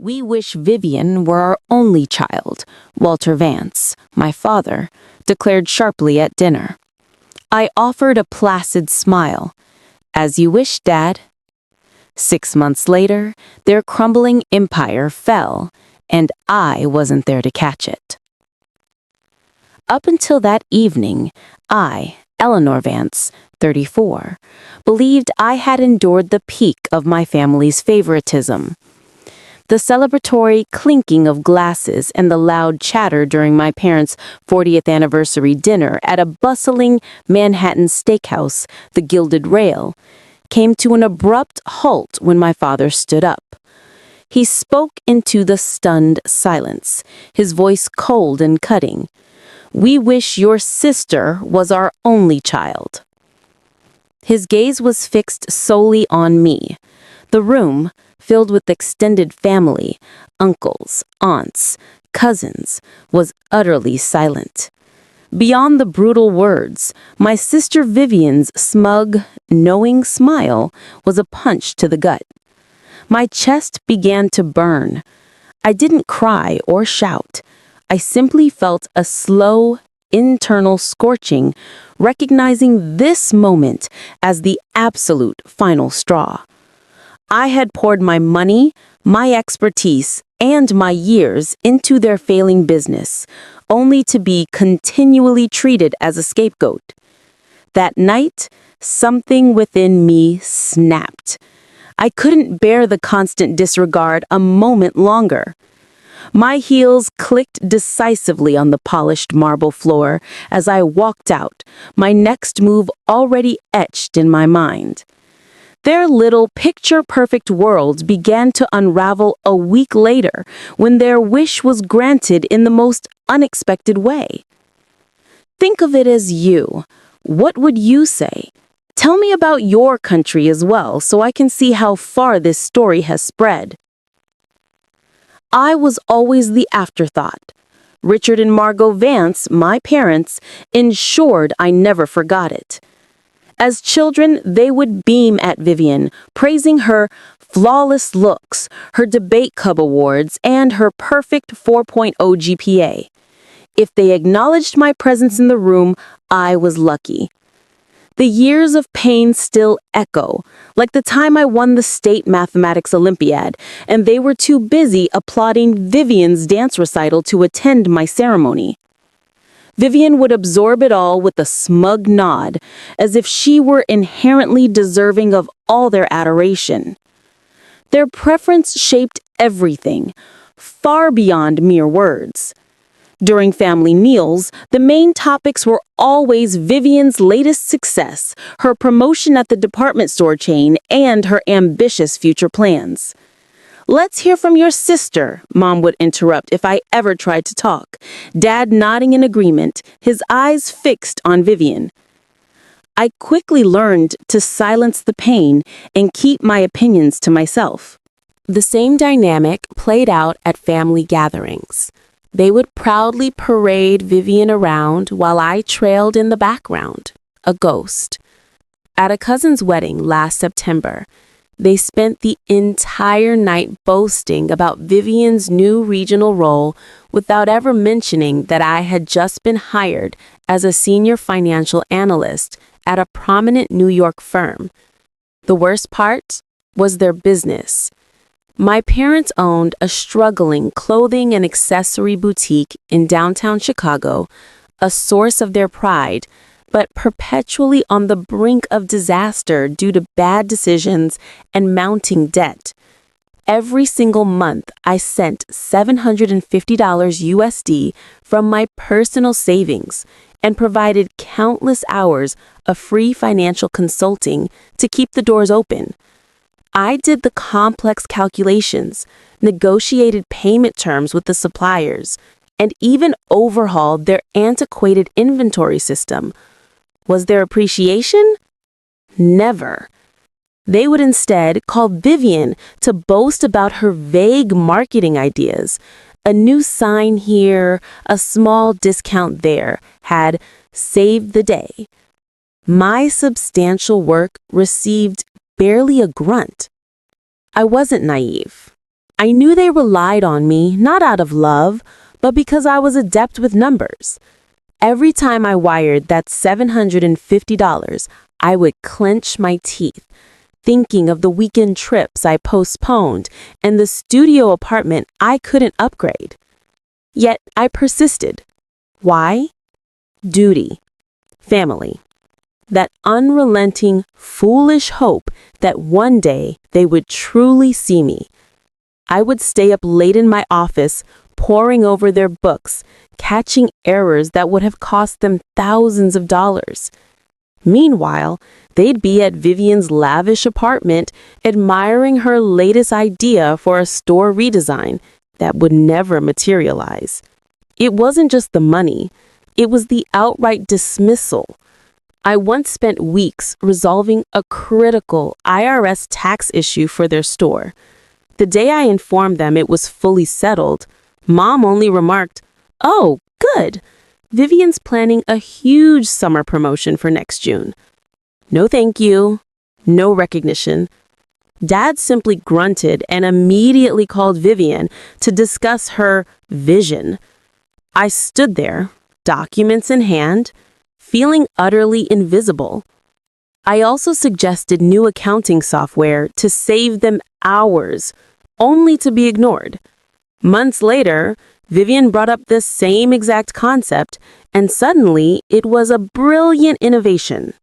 We wish Vivian were our only child, Walter Vance, my father, declared sharply at dinner. I offered a placid smile. As you wish, Dad. 6 months later, their crumbling empire fell, and I wasn't there to catch it. Up until that evening, I, Eleanor Vance, 34, believed I had endured the peak of my family's favoritism. The celebratory clinking of glasses and the loud chatter during my parents' 40th anniversary dinner at a bustling Manhattan steakhouse, the Gilded Rail, came to an abrupt halt when my father stood up. He spoke into the stunned silence, his voice cold and cutting. "We wish your sister was our only child." His gaze was fixed solely on me. The room, filled with extended family, uncles, aunts, cousins, was utterly silent. Beyond the brutal words, my sister Vivian's smug, knowing smile was a punch to the gut. My chest began to burn. I didn't cry or shout. I simply felt a slow, internal scorching, recognizing this moment as the absolute final straw. I had poured my money, my expertise, and my years into their failing business, only to be continually treated as a scapegoat. That night, something within me snapped. I couldn't bear the constant disregard a moment longer. My heels clicked decisively on the polished marble floor as I walked out, my next move already etched in my mind. Their little picture-perfect world began to unravel a week later when their wish was granted in the most unexpected way. Think of it as you. What would you say? Tell me about your country as well so I can see how far this story has spread. I was always the afterthought. Richard and Margot Vance, my parents, ensured I never forgot it. As children, they would beam at Vivian, praising her flawless looks, her debate club awards, and her perfect 4.0 GPA. If they acknowledged my presence in the room, I was lucky. The years of pain still echo, like the time I won the State Mathematics Olympiad, and they were too busy applauding Vivian's dance recital to attend my ceremony. Vivian would absorb it all with a smug nod, as if she were inherently deserving of all their adoration. Their preference shaped everything, far beyond mere words. During family meals, the main topics were always Vivian's latest success, her promotion at the department store chain, and her ambitious future plans. "Let's hear from your sister," Mom would interrupt if I ever tried to talk, Dad nodding in agreement, his eyes fixed on Vivian. I quickly learned to silence the pain and keep my opinions to myself. The same dynamic played out at family gatherings. They would proudly parade Vivian around while I trailed in the background, a ghost. At a cousin's wedding last September, they spent the entire night boasting about Vivian's new regional role without ever mentioning that I had just been hired as a senior financial analyst at a prominent New York firm. The worst part was their business. My parents owned a struggling clothing and accessory boutique in downtown Chicago, a source of their pride, but perpetually on the brink of disaster due to bad decisions and mounting debt. Every single month, I sent $750 USD from my personal savings and provided countless hours of free financial consulting to keep the doors open. I did the complex calculations, negotiated payment terms with the suppliers, and even overhauled their antiquated inventory system. Was there appreciation? Never. They would instead call Vivian to boast about her vague marketing ideas. A new sign here, a small discount there, had saved the day. My substantial work received barely a grunt. I wasn't naive. I knew they relied on me, not out of love, but because I was adept with numbers. Every time I wired that $750, I would clench my teeth, thinking of the weekend trips I postponed and the studio apartment I couldn't upgrade. Yet I persisted. Why? Duty. Family. That unrelenting, foolish hope that one day they would truly see me. I would stay up late in my office, poring over their books, catching errors that would have cost them thousands of dollars. Meanwhile, they'd be at Vivian's lavish apartment, admiring her latest idea for a store redesign that would never materialize. It wasn't just the money, it was the outright dismissal. I once spent weeks resolving a critical IRS tax issue for their store. The day I informed them it was fully settled, Mom only remarked, "Oh, good. Vivian's planning a huge summer promotion for next June." No thank you, no recognition. Dad simply grunted and immediately called Vivian to discuss her vision. I stood there, documents in hand, feeling utterly invisible. I also suggested new accounting software to save them hours, only to be ignored. Months later, Vivian brought up the same exact concept, and suddenly it was a brilliant innovation.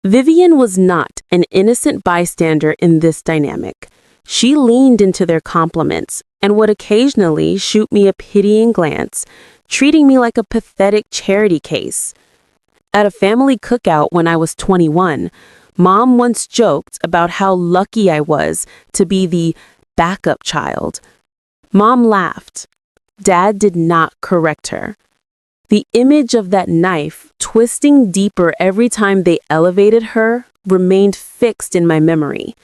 Vivian was not an innocent bystander in this dynamic. She leaned into their compliments and would occasionally shoot me a pitying glance, treating me like a pathetic charity case. At a family cookout when I was 21, Mom once joked about how lucky I was to be the backup child. Mom laughed. Dad did not correct her. The image of that knife twisting deeper every time they elevated her remained fixed in my memory.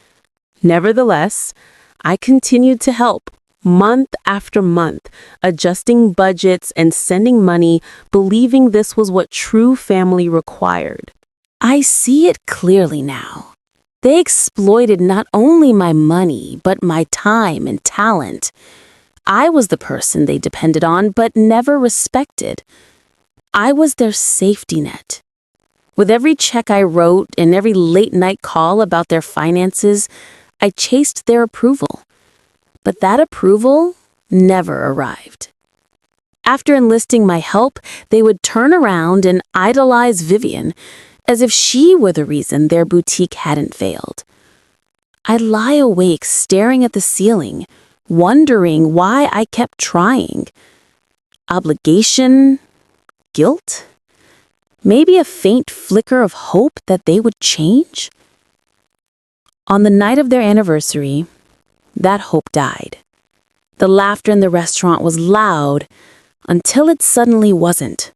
Nevertheless, I continued to help, month after month, adjusting budgets and sending money, believing this was what true family required. I see it clearly now. They exploited not only my money, but my time and talent. I was the person they depended on, but never respected. I was their safety net. With every check I wrote and every late-night call about their finances, I chased their approval. But that approval never arrived. After enlisting my help, they would turn around and idolize Vivian, as if she were the reason their boutique hadn't failed. I'd lie awake staring at the ceiling, wondering why I kept trying. Obligation? Guilt? Maybe a faint flicker of hope that they would change? On the night of their anniversary, that hope died. The laughter in the restaurant was loud until it suddenly wasn't.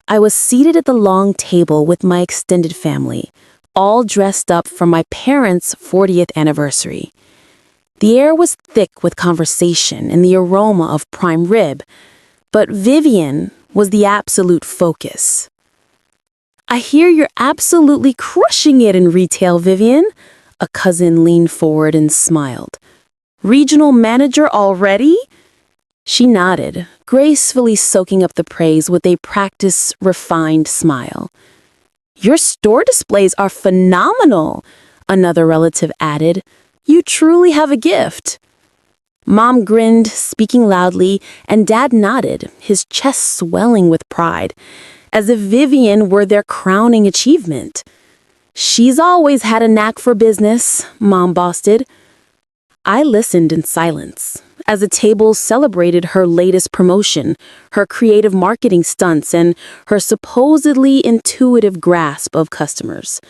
I was seated at the long table with my extended family, all dressed up for my parents' 40th anniversary. The air was thick with conversation and the aroma of prime rib, but Vivian was the absolute focus. "I hear you're absolutely crushing it in retail, Vivian." A cousin leaned forward and smiled. "Regional manager already?" She nodded, gracefully soaking up the praise with a practiced, refined smile. "Your store displays are phenomenal," another relative added. "You truly have a gift." Mom grinned, speaking loudly, and Dad nodded, his chest swelling with pride, as if Vivian were their crowning achievement. "She's always had a knack for business," Mom boasted. I listened in silence, as the table celebrated her latest promotion, her creative marketing stunts, and her supposedly intuitive grasp of customers.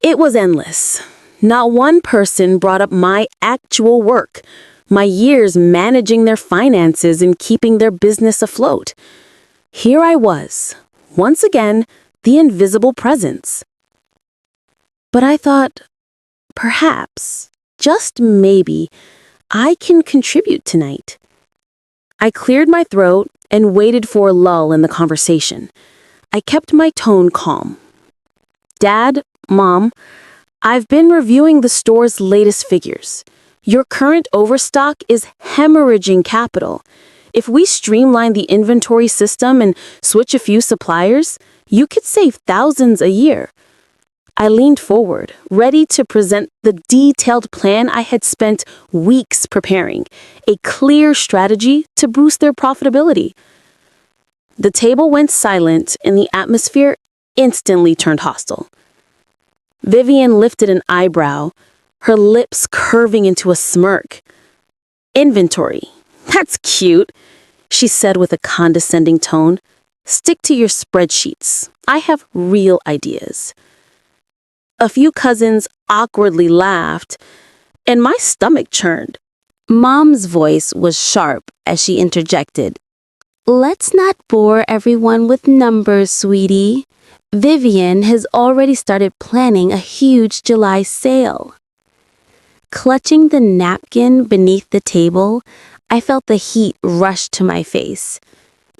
It was endless. Not one person brought up my actual work, my years managing their finances and keeping their business afloat. Here I was, once again, the invisible presence. But I thought, perhaps, just maybe, I can contribute tonight. I cleared my throat and waited for a lull in the conversation. I kept my tone calm. "Dad, Mom, I've been reviewing the store's latest figures. Your current overstock is hemorrhaging capital. If we streamline the inventory system and switch a few suppliers, you could save thousands a year. I leaned forward, ready to present the detailed plan I had spent weeks preparing, a clear strategy to boost their profitability. The table went silent and the atmosphere instantly turned hostile. Vivian lifted an eyebrow, her lips curving into a smirk. Inventory. That's cute, she said with a condescending tone. Stick to your spreadsheets. I have real ideas. A few cousins awkwardly laughed, and my stomach churned. Mom's voice was sharp as she interjected. Let's not bore everyone with numbers, sweetie. Vivian has already started planning a huge July sale. Clutching the napkin beneath the table, I felt the heat rush to my face.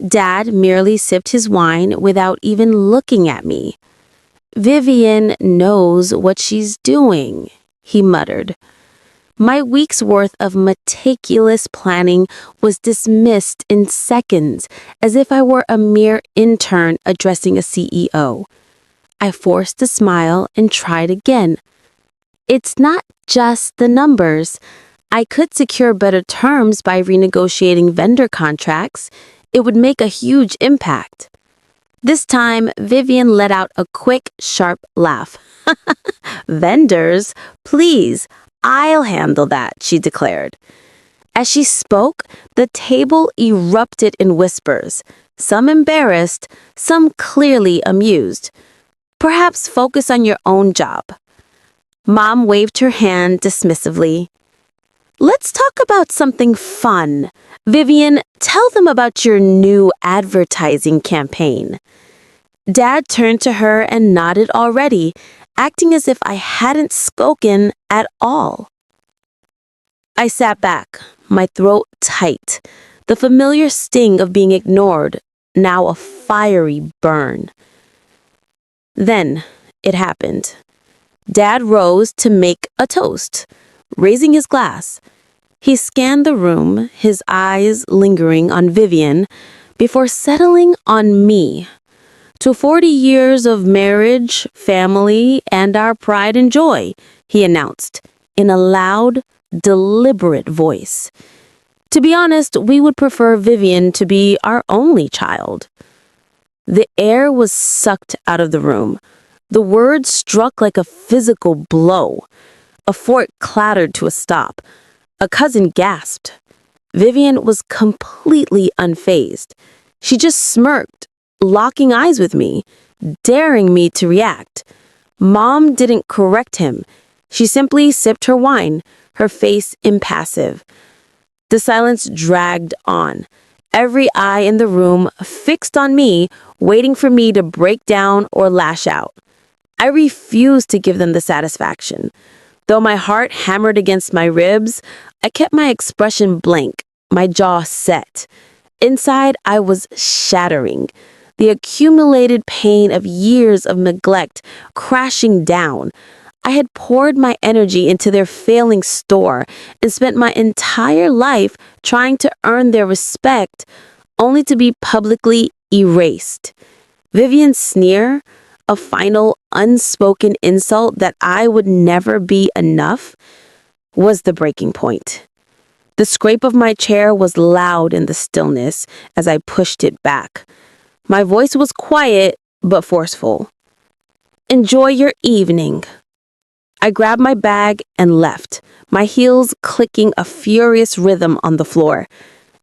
Dad merely sipped his wine without even looking at me. Vivian knows what she's doing, he muttered. My week's worth of meticulous planning was dismissed in seconds, as if I were a mere intern addressing a CEO. I forced a smile and tried again. It's not just the numbers. I could secure better terms by renegotiating vendor contracts. It would make a huge impact. This time, Vivian let out a quick, sharp laugh. Vendors, please, I'll handle that, she declared. As she spoke, the table erupted in whispers, some embarrassed, some clearly amused. Perhaps focus on your own job. Mom waved her hand dismissively. Let's talk about something fun. Vivian, tell them about your new advertising campaign. Dad turned to her and nodded already, acting as if I hadn't spoken at all. I sat back, my throat tight, the familiar sting of being ignored, now a fiery burn. Then it happened. Dad rose to make a toast, raising his glass. He scanned the room, his eyes lingering on Vivian, before settling on me. To 40 years of marriage, family, and our pride and joy, he announced, in a loud, deliberate voice. To be honest, we would prefer Vivian to be our only child. The air was sucked out of the room. The words struck like a physical blow. A fork clattered to a stop. A cousin gasped. Vivian was completely unfazed. She just smirked, locking eyes with me, daring me to react. Mom didn't correct him. She simply sipped her wine, her face impassive. The silence dragged on. Every eye in the room fixed on me, waiting for me to break down or lash out. I refused to give them the satisfaction. Though my heart hammered against my ribs, I kept my expression blank, my jaw set. Inside, I was shattering, the accumulated pain of years of neglect crashing down. I had poured my energy into their failing store and spent my entire life trying to earn their respect, only to be publicly erased. Vivian's sneer, a final unspoken insult that I would never be enough, was the breaking point. The scrape of my chair was loud in the stillness as I pushed it back. My voice was quiet but forceful. Enjoy your evening. I grabbed my bag and left, my heels clicking a furious rhythm on the floor.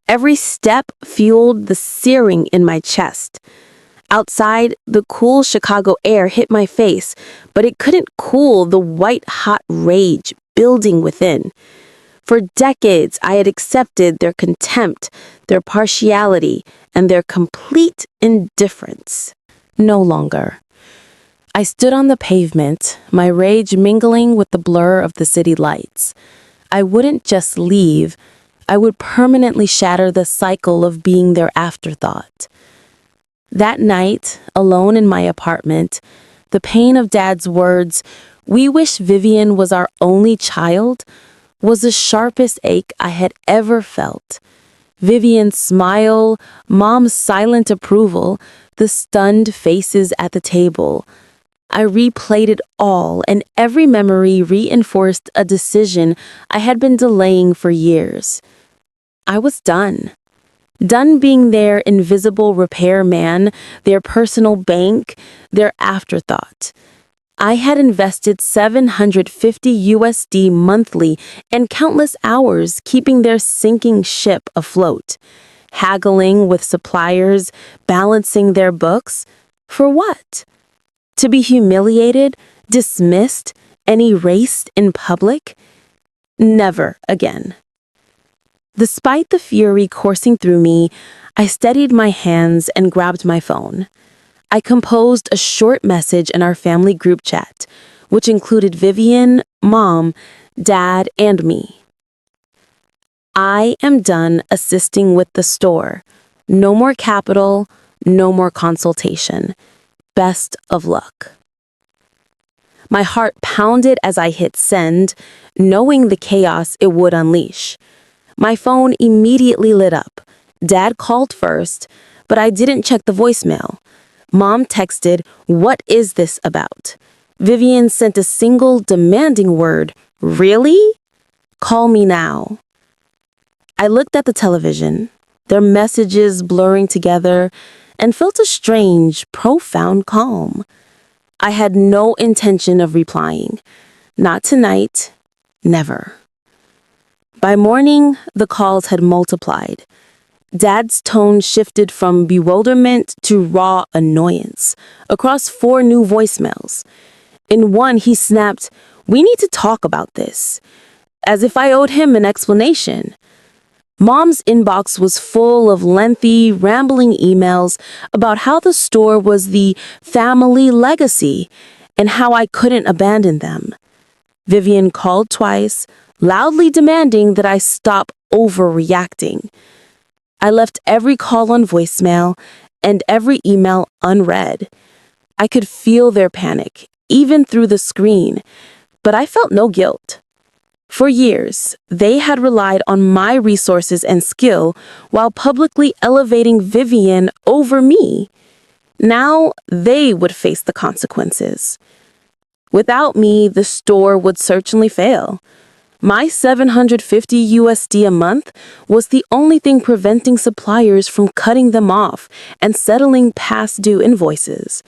Every step fueled the searing in my chest. Outside, the cool Chicago air hit my face, but it couldn't cool the white-hot rage building within. For decades, I had accepted their contempt, their partiality, and their complete indifference. No longer. I stood on the pavement, my rage mingling with the blur of the city lights. I wouldn't just leave. I would permanently shatter the cycle of being their afterthought. That night, alone in my apartment, the pain of Dad's words, "We wish Vivian was our only child," was the sharpest ache I had ever felt. Vivian's smile, Mom's silent approval, the stunned faces at the table. I replayed it all, and every memory reinforced a decision I had been delaying for years. I was done. Done being their invisible repairman, their personal bank, their afterthought. I had invested $750 monthly and countless hours keeping their sinking ship afloat, haggling with suppliers, balancing their books. For what? To be humiliated, dismissed, and erased in public? Never again. Despite the fury coursing through me, I steadied my hands and grabbed my phone. I composed a short message in our family group chat, which included Vivian, Mom, Dad, and me. I am done assisting with the store. No more capital, no more consultation. Best of luck. My heart pounded as I hit send, knowing the chaos it would unleash. My phone immediately lit up. Dad called first, but I didn't check the voicemail. Mom texted, "What is this about?" Vivian sent a single demanding word, "Really? Call me now." I looked at the television, their messages blurring together, and felt a strange, profound calm. I had no intention of replying. Not tonight, never. By morning, the calls had multiplied. Dad's tone shifted from bewilderment to raw annoyance across 4 new voicemails. In one, he snapped, "We need to talk about this," as if I owed him an explanation. Mom's inbox was full of lengthy, rambling emails about how the store was the family legacy and how I couldn't abandon them. Vivian called twice, loudly demanding that I stop overreacting. I left every call on voicemail and every email unread. I could feel their panic, even through the screen, but I felt no guilt. For years, they had relied on my resources and skill while publicly elevating Vivian over me. Now they would face the consequences. Without me, the store would certainly fail. My $750 a month was the only thing preventing suppliers from cutting them off and settling past due invoices.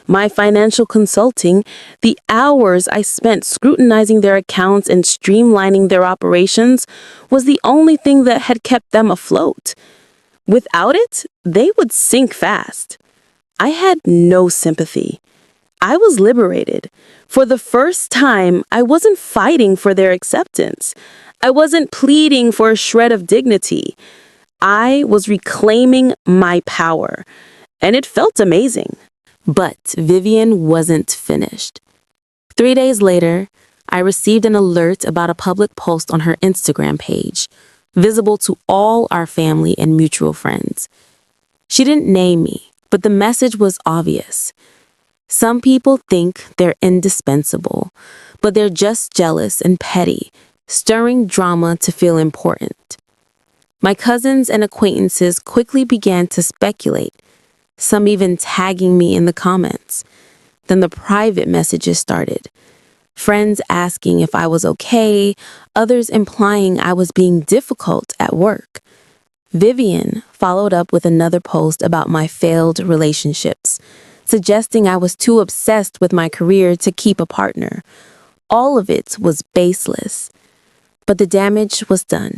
My financial consulting, the hours I spent scrutinizing their accounts and streamlining their operations, was the only thing that had kept them afloat. Without it, they would sink fast. I had no sympathy. I was liberated. For the first time, I wasn't fighting for their acceptance. I wasn't pleading for a shred of dignity. I was reclaiming my power, and it felt amazing. But Vivian wasn't finished. 3 days later, I received an alert about a public post on her Instagram page, visible to all our family and mutual friends. She didn't name me, but the message was obvious. Some people think they're indispensable, but they're just jealous and petty, stirring drama to feel important. My cousins and acquaintances quickly began to speculate, some even tagging me in the comments. Then the private messages started. Friends asking if I was okay, others implying I was being difficult at work. Vivian followed up with another post about my failed relationships, suggesting I was too obsessed with my career to keep a partner. All of it was baseless, but the damage was done.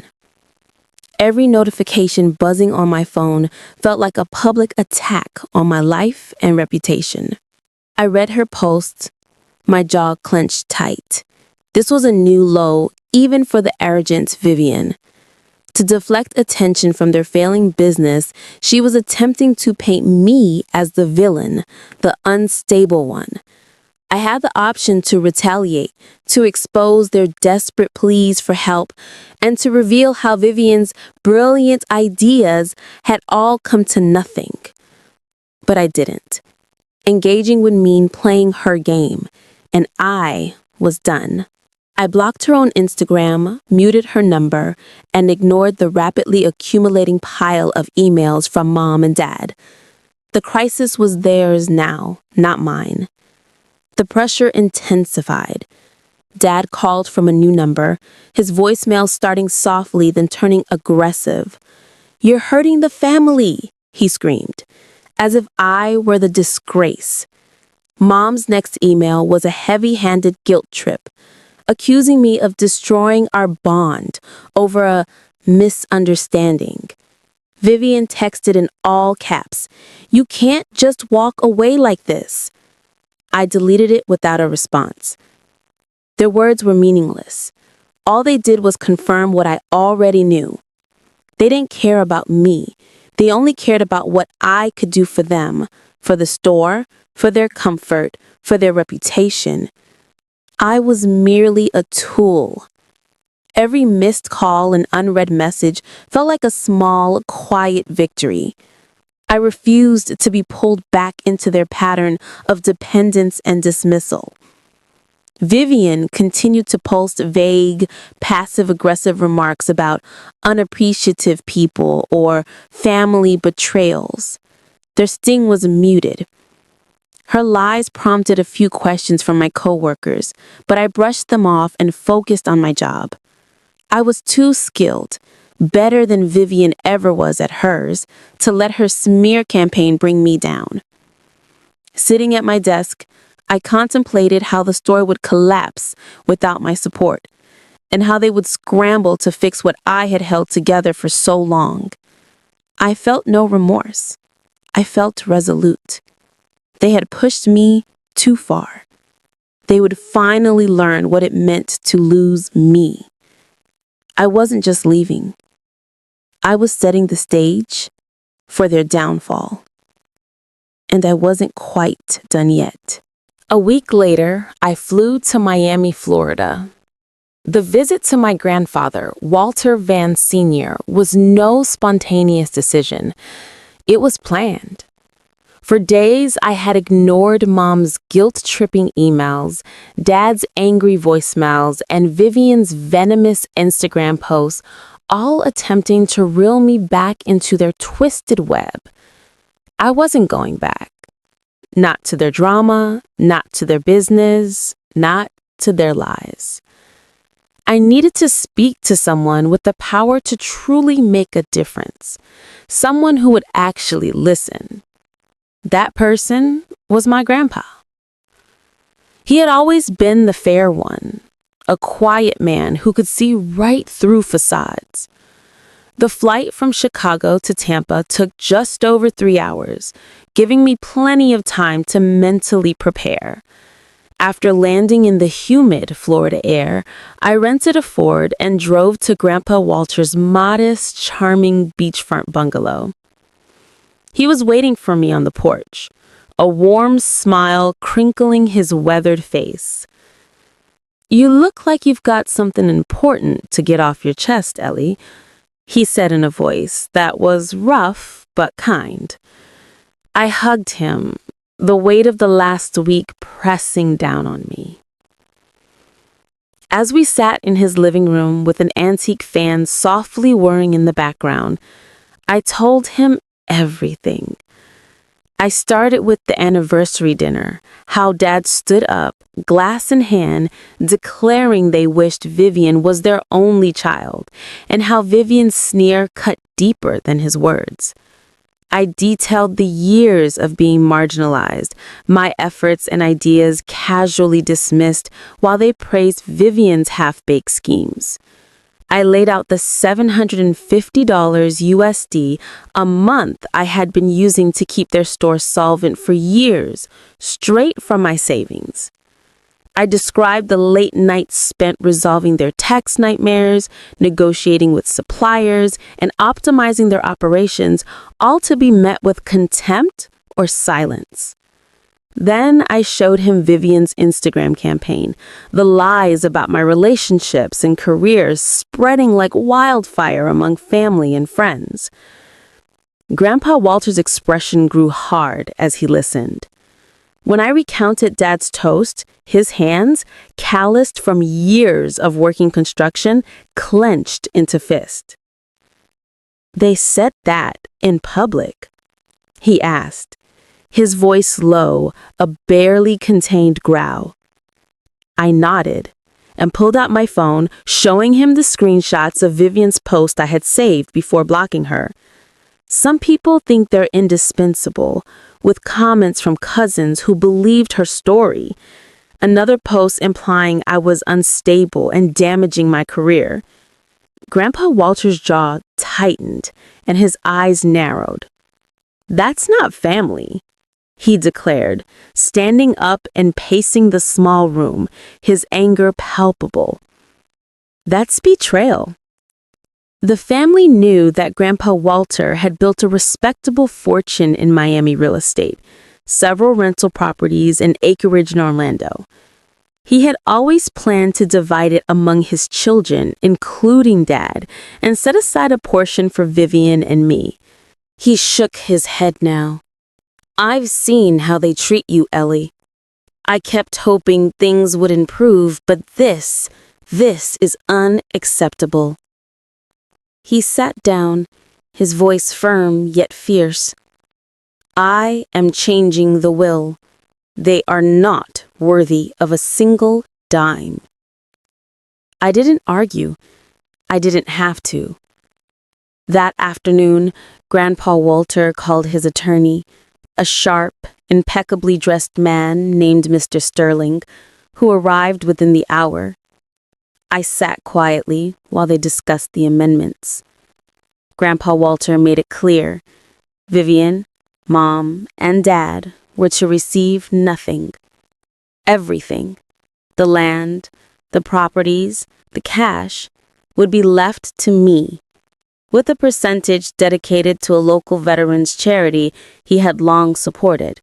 Every notification buzzing on my phone felt like a public attack on my life and reputation. I read her post, my jaw clenched tight. This was a new low, even for the arrogant Vivian. To deflect attention from their failing business, she was attempting to paint me as the villain, the unstable one. I had the option to retaliate, to expose their desperate pleas for help, and to reveal how Vivian's brilliant ideas had all come to nothing. But I didn't. Engaging would mean playing her game, and I was done. I blocked her on Instagram, muted her number, and ignored the rapidly accumulating pile of emails from Mom and Dad. The crisis was theirs now, not mine. The pressure intensified. Dad called from a new number, his voicemail starting softly then turning aggressive. "You're hurting the family," he screamed, as if I were the disgrace. Mom's next email was a heavy-handed guilt trip, accusing me of destroying our bond over a misunderstanding. Vivian texted in all caps, "You can't just walk away like this." I deleted it without a response. Their words were meaningless. All they did was confirm what I already knew. They didn't care about me. They only cared about what I could do for them, for the store, for their comfort, for their reputation. I was merely a tool. Every missed call and unread message felt like a small, quiet victory. I refused to be pulled back into their pattern of dependence and dismissal. Vivian continued to post vague, passive-aggressive remarks about unappreciative people or family betrayals. Their sting was muted. Her lies prompted a few questions from my coworkers, but I brushed them off and focused on my job. I was too skilled, better than Vivian ever was at hers, to let her smear campaign bring me down. Sitting at my desk, I contemplated how the store would collapse without my support, and how they would scramble to fix what I had held together for so long. I felt no remorse. I felt resolute. They had pushed me too far. They would finally learn what it meant to lose me. I wasn't just leaving. I was setting the stage for their downfall. And I wasn't quite done yet. A week later, I flew to Miami, Florida. The visit to my grandfather, Walter Vance Sr., was no spontaneous decision. It was planned. For days, I had ignored Mom's guilt-tripping emails, Dad's angry voicemails, and Vivian's venomous Instagram posts, all attempting to reel me back into their twisted web. I wasn't going back. Not to their drama, not to their business, not to their lies. I needed to speak to someone with the power to truly make a difference. Someone who would actually listen. That person was my grandpa. He had always been the fair one, a quiet man who could see right through facades. The flight from Chicago to Tampa took just over 3 hours, giving me plenty of time to mentally prepare. After landing in the humid Florida air, I rented a Ford and drove to Grandpa Walter's modest, charming beachfront bungalow. He was waiting for me on the porch, a warm smile crinkling his weathered face. "You look like you've got something important to get off your chest, Ellie," he said in a voice that was rough but kind. I hugged him, the weight of the last week pressing down on me. As we sat in his living room with an antique fan softly whirring in the background, I told him everything. I started with the anniversary dinner, how Dad stood up, glass in hand, declaring they wished Vivian was their only child, and how Vivian's sneer cut deeper than his words. I detailed the years of being marginalized, my efforts and ideas casually dismissed while they praised Vivian's half-baked schemes. I laid out the $750 USD a month I had been using to keep their store solvent for years, straight from my savings. I described the late nights spent resolving their tax nightmares, negotiating with suppliers, and optimizing their operations, all to be met with contempt or silence. Then I showed him Vivian's Instagram campaign, the lies about my relationships and careers spreading like wildfire among family and friends. Grandpa Walter's expression grew hard as he listened. When I recounted Dad's toast, his hands, calloused from years of working construction, clenched into fist. "They said that in public?" he asked, his voice low, a barely contained growl. I nodded and pulled out my phone, showing him the screenshots of Vivian's post I had saved before blocking her. Some people think they're indispensable, with comments from cousins who believed her story. Another post implying I was unstable and damaging my career. Grandpa Walter's jaw tightened and his eyes narrowed. "That's not family," he declared, standing up and pacing the small room, his anger palpable. "That's betrayal." The family knew that Grandpa Walter had built a respectable fortune in Miami real estate, several rental properties and acreage in Orlando. He had always planned to divide it among his children, including Dad, and set aside a portion for Vivian and me. He shook his head now. "I've seen how they treat you, Ellie. I kept hoping things would improve, but this is unacceptable." He sat down, his voice firm yet fierce. "I am changing the will. They are not worthy of a single dime." I didn't argue. I didn't have to. That afternoon, Grandpa Walter called his attorney, a sharp, impeccably dressed man named Mr. Sterling, who arrived within the hour. I sat quietly while they discussed the amendments. Grandpa Walter made it clear Vivian, Mom, and Dad were to receive nothing. Everything, the land, the properties, the cash, would be left to me, with a percentage dedicated to a local veterans charity he had long supported.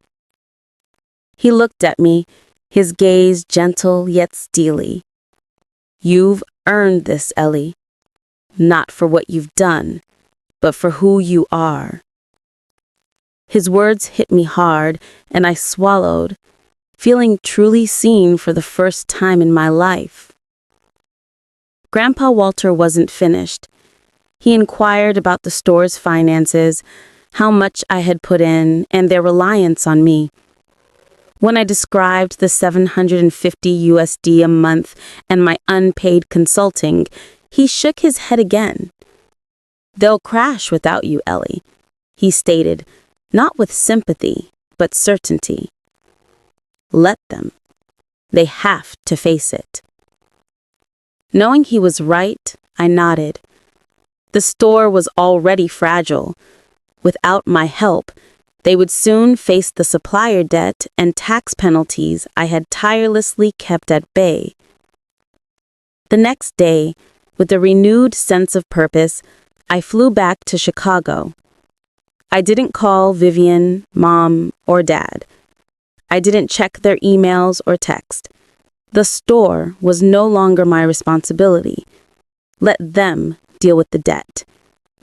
He looked at me, his gaze gentle yet steely. "You've earned this, Ellie. Not for what you've done, but for who you are." His words hit me hard, and I swallowed, feeling truly seen for the first time in my life. Grandpa Walter wasn't finished. He inquired about the store's finances, how much I had put in, and their reliance on me. When I described the $750 USD a month and my unpaid consulting, he shook his head again. "They'll crash without you, Ellie," he stated, not with sympathy, but certainty. "Let them. They have to face it." Knowing he was right, I nodded. The store was already fragile. Without my help, they would soon face the supplier debt and tax penalties I had tirelessly kept at bay. The next day, with a renewed sense of purpose, I flew back to Chicago. I didn't call Vivian, Mom, or Dad. I didn't check their emails or text. The store was no longer my responsibility. Let them deal with the debt,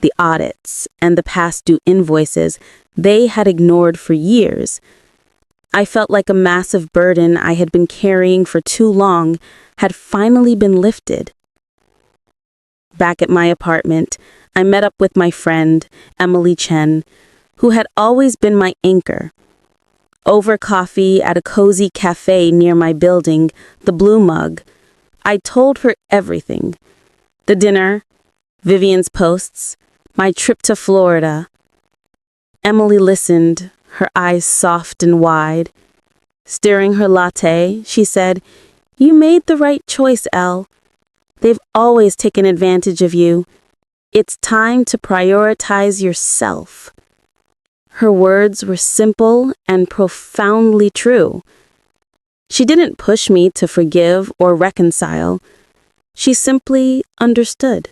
the audits, and the past due invoices they had ignored for years. I felt like a massive burden I had been carrying for too long had finally been lifted. Back at my apartment, I met up with my friend, Emily Chen, who had always been my anchor. Over coffee at a cozy cafe near my building, the Blue Mug, I told her everything. The dinner, Vivian's posts, my trip to Florida. Emily listened, her eyes soft and wide. Stirring her latte, she said, "You made the right choice, Elle. They've always taken advantage of you. It's time to prioritize yourself." Her words were simple and profoundly true. She didn't push me to forgive or reconcile. She simply understood.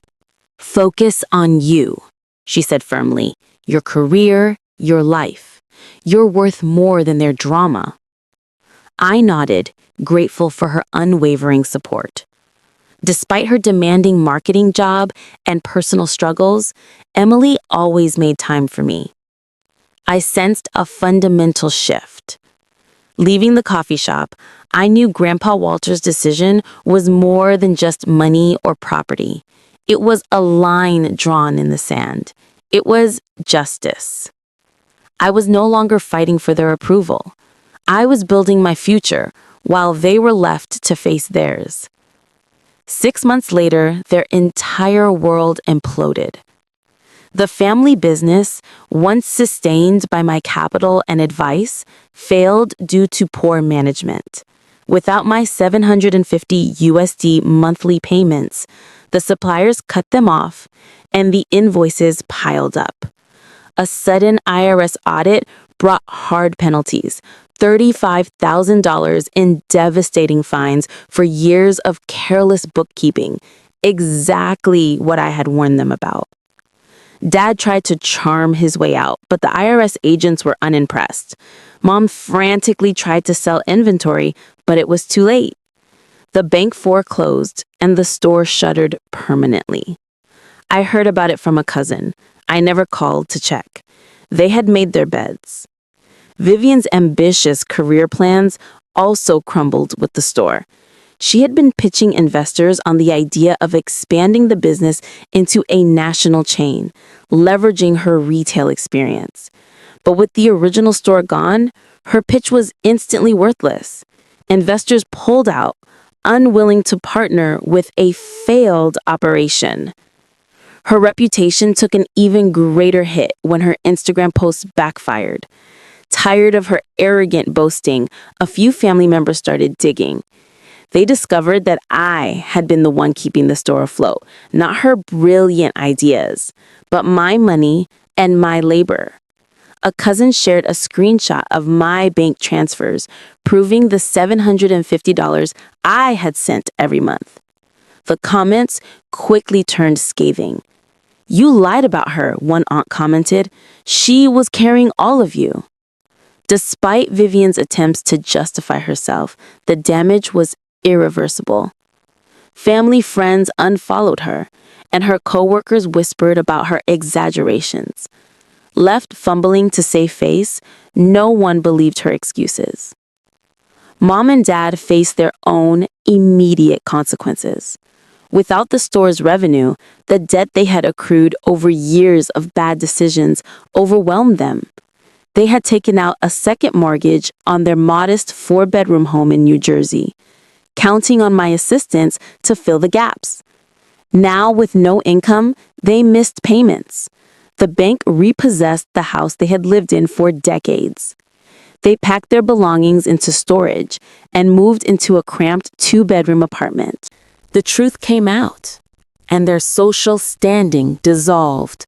"Focus on you," she said firmly. "Your career, your life. You're worth more than their drama." I nodded, grateful for her unwavering support. Despite her demanding marketing job and personal struggles, Emily always made time for me. I sensed a fundamental shift. Leaving the coffee shop, I knew Grandpa Walter's decision was more than just money or property. It was a line drawn in the sand. It was justice. I was no longer fighting for their approval. I was building my future while they were left to face theirs. 6 months later, their entire world imploded. The family business, once sustained by my capital and advice, failed due to poor management. Without my $750 monthly payments, the suppliers cut them off and the invoices piled up. A sudden IRS audit brought hard penalties, $35,000 in devastating fines for years of careless bookkeeping, exactly what I had warned them about. Dad tried to charm his way out, but the IRS agents were unimpressed. Mom frantically tried to sell inventory, but it was too late. The bank foreclosed, and the store shuttered permanently. I heard about it from a cousin. I never called to check. They had made their beds. Vivian's ambitious career plans also crumbled with the store. She had been pitching investors on the idea of expanding the business into a national chain, leveraging her retail experience. But with the original store gone, her pitch was instantly worthless. Investors pulled out, unwilling to partner with a failed operation. Her reputation took an even greater hit when her Instagram posts backfired. Tired of her arrogant boasting, a few family members started digging. They discovered that I had been the one keeping the store afloat, not her brilliant ideas, but my money and my labor. A cousin shared a screenshot of my bank transfers, proving the $750 I had sent every month. The comments quickly turned scathing. "You lied about her," one aunt commented. "She was carrying all of you." Despite Vivian's attempts to justify herself, the damage was irreversible. Family friends unfollowed her, and her coworkers whispered about her exaggerations. Left fumbling to save face, no one believed her excuses. Mom and Dad faced their own immediate consequences. Without the store's revenue, the debt they had accrued over years of bad decisions overwhelmed them. They had taken out a second mortgage on their modest 4-bedroom home in New Jersey, counting on my assistance to fill the gaps. Now, with no income, they missed payments. The bank repossessed the house they had lived in for decades. They packed their belongings into storage and moved into a cramped 2-bedroom apartment. The truth came out, and their social standing dissolved.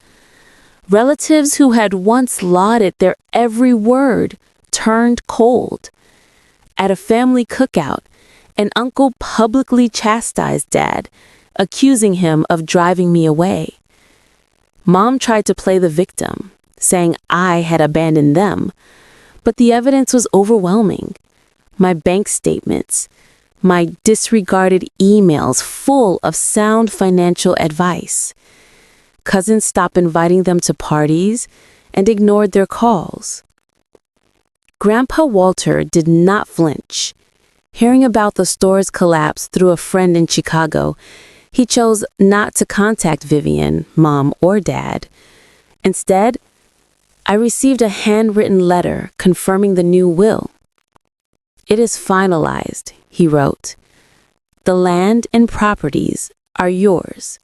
Relatives who had once lauded their every word turned cold. At a family cookout, an uncle publicly chastised Dad, accusing him of driving me away. Mom tried to play the victim, saying I had abandoned them, but the evidence was overwhelming. My bank statements, my disregarded emails full of sound financial advice. Cousins stopped inviting them to parties and ignored their calls. Grandpa Walter did not flinch. Hearing about the store's collapse through a friend in Chicago, he chose not to contact Vivian, Mom, or Dad. Instead, I received a handwritten letter confirming the new will. "It is finalized," he wrote. "The land and properties are yours,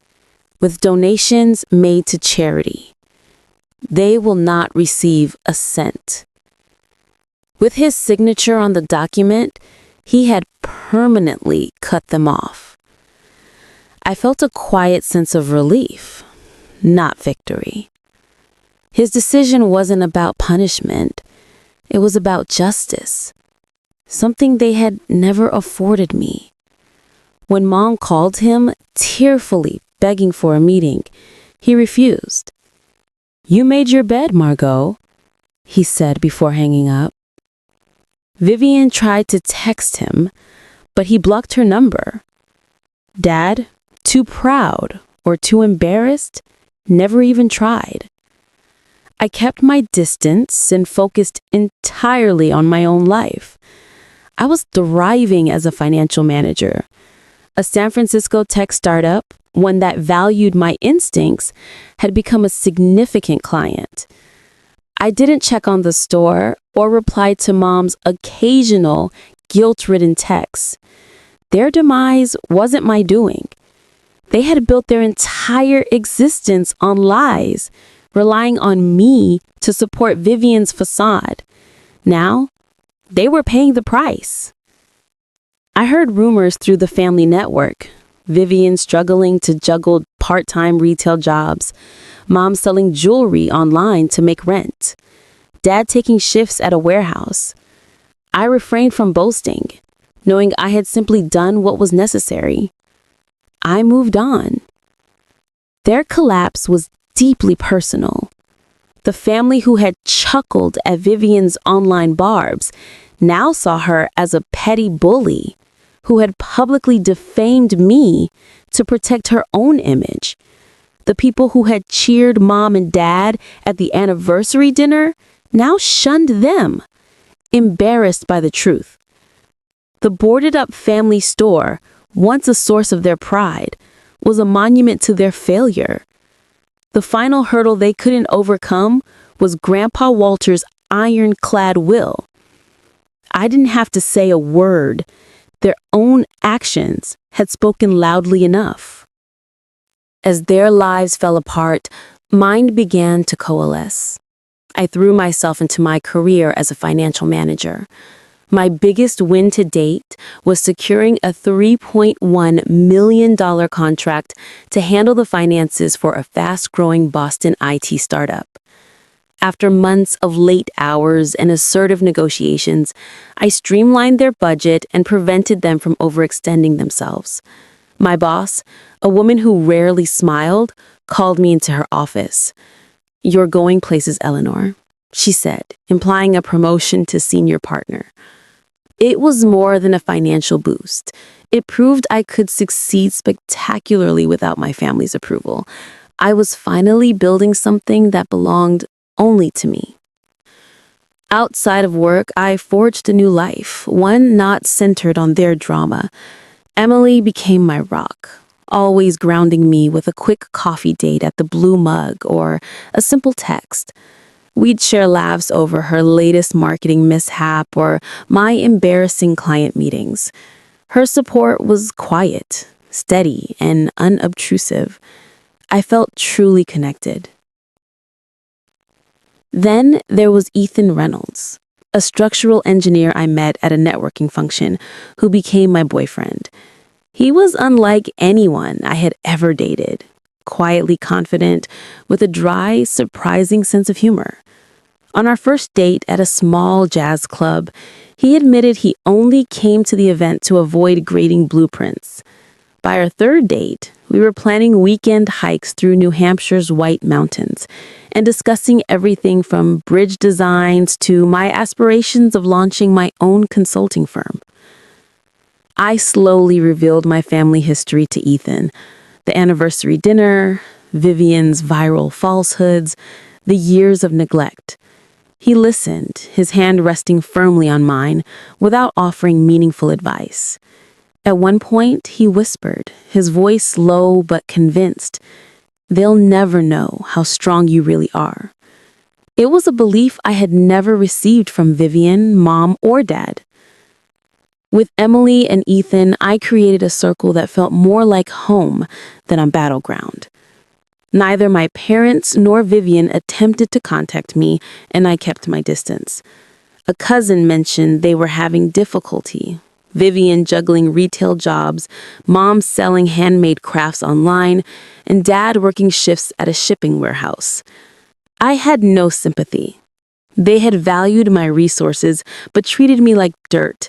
with donations made to charity. They will not receive a cent." With his signature on the document, he had permanently cut them off. I felt a quiet sense of relief, not victory. His decision wasn't about punishment. It was about justice, something they had never afforded me. When Mom called him, tearfully begging for a meeting, he refused. "You made your bed, Margot," he said before hanging up. Vivian tried to text him, but he blocked her number. Dad, too proud or too embarrassed, never even tried. I kept my distance and focused entirely on my own life. I was thriving as a financial manager. A San Francisco tech startup, one that valued my instincts, had become a significant client. I didn't check on the store or reply to Mom's occasional guilt-ridden texts. Their demise wasn't my doing. They had built their entire existence on lies, relying on me to support Vivian's facade. Now, they were paying the price. I heard rumors through the family network. Vivian struggling to juggle part-time retail jobs, Mom selling jewelry online to make rent, Dad taking shifts at a warehouse. I refrained from boasting, knowing I had simply done what was necessary. I moved on. Their collapse was deeply personal. The family who had chuckled at Vivian's online barbs now saw her as a petty bully who had publicly defamed me to protect her own image. The people who had cheered Mom and Dad at the anniversary dinner now shunned them, embarrassed by the truth. The boarded-up family store, once a source of their pride, was a monument to their failure. The final hurdle they couldn't overcome was Grandpa Walter's ironclad will. I didn't have to say a word. Their own actions had spoken loudly enough. As their lives fell apart, mine began to coalesce. I threw myself into my career as a financial manager. My biggest win to date was securing a $3.1 million contract to handle the finances for a fast-growing Boston IT startup. After months of late hours and assertive negotiations, I streamlined their budget and prevented them from overextending themselves. My boss, a woman who rarely smiled, called me into her office. "You're going places, Eleanor," she said, implying a promotion to senior partner. It was more than a financial boost. It proved I could succeed spectacularly without my family's approval. I was finally building something that belonged only to me. Outside of work, I forged a new life, one not centered on their drama. Emily became my rock, always grounding me with a quick coffee date at the Blue Mug or a simple text. We'd share laughs over her latest marketing mishap or my embarrassing client meetings. Her support was quiet, steady, and unobtrusive. I felt truly connected. Then there was Ethan Reynolds, a structural engineer I met at a networking function who became my boyfriend. He was unlike anyone I had ever dated, quietly confident, with a dry, surprising sense of humor. On our first date at a small jazz club, he admitted he only came to the event to avoid grading blueprints. By our third date, we were planning weekend hikes through New Hampshire's White Mountains and discussing everything from bridge designs to my aspirations of launching my own consulting firm. I slowly revealed my family history to Ethan, the anniversary dinner, Vivian's viral falsehoods, the years of neglect. He listened, his hand resting firmly on mine, without offering meaningful advice. At one point, he whispered, his voice low but convinced, "They'll never know how strong you really are." It was a belief I had never received from Vivian, Mom, or Dad. With Emily and Ethan, I created a circle that felt more like home than a battleground. Neither my parents nor Vivian attempted to contact me, and I kept my distance. A cousin mentioned they were having difficulty. Vivian juggling retail jobs, Mom selling handmade crafts online, and Dad working shifts at a shipping warehouse. I had no sympathy. They had valued my resources, but treated me like dirt,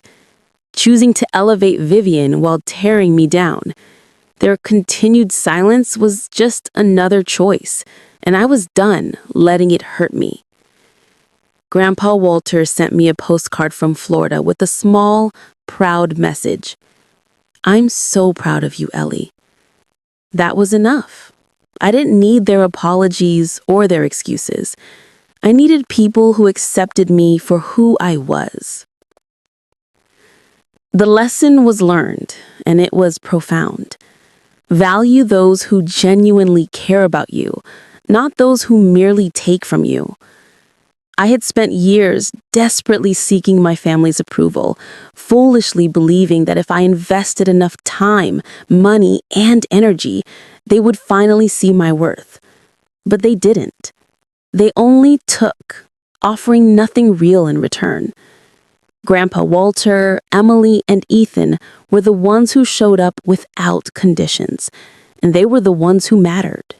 choosing to elevate Vivian while tearing me down. Their continued silence was just another choice, and I was done letting it hurt me. Grandpa Walter sent me a postcard from Florida with a small, proud message. "I'm so proud of you, Ellie." That was enough. I didn't need their apologies or their excuses. I needed people who accepted me for who I was. The lesson was learned, and it was profound. Value those who genuinely care about you, not those who merely take from you. I had spent years desperately seeking my family's approval, foolishly believing that if I invested enough time, money, and energy, they would finally see my worth. But they didn't. They only took, offering nothing real in return. Grandpa Walter, Emily, and Ethan were the ones who showed up without conditions, and they were the ones who mattered.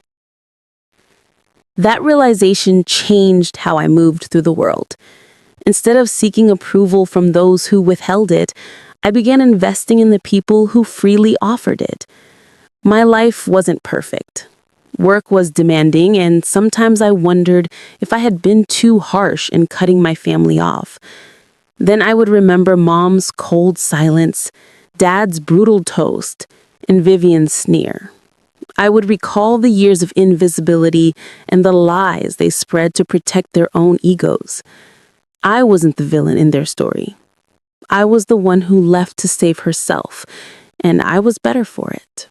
That realization changed how I moved through the world. Instead of seeking approval from those who withheld it, I began investing in the people who freely offered it. My life wasn't perfect. Work was demanding, and sometimes I wondered if I had been too harsh in cutting my family off. Then I would remember Mom's cold silence, Dad's brutal toast, and Vivian's sneer. I would recall the years of invisibility and the lies they spread to protect their own egos. I wasn't the villain in their story. I was the one who left to save herself, and I was better for it.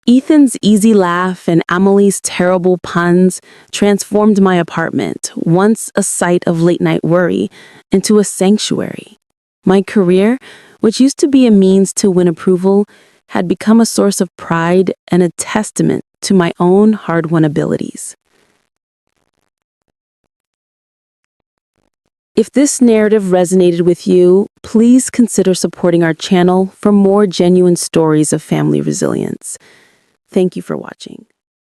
Ethan's easy laugh and Emily's terrible puns transformed my apartment, once a site of late-night worry, into a sanctuary. My career, which used to be a means to win approval, had become a source of pride and a testament to my own hard-won abilities. If this narrative resonated with you, please consider supporting our channel for more genuine stories of family resilience. Thank you for watching.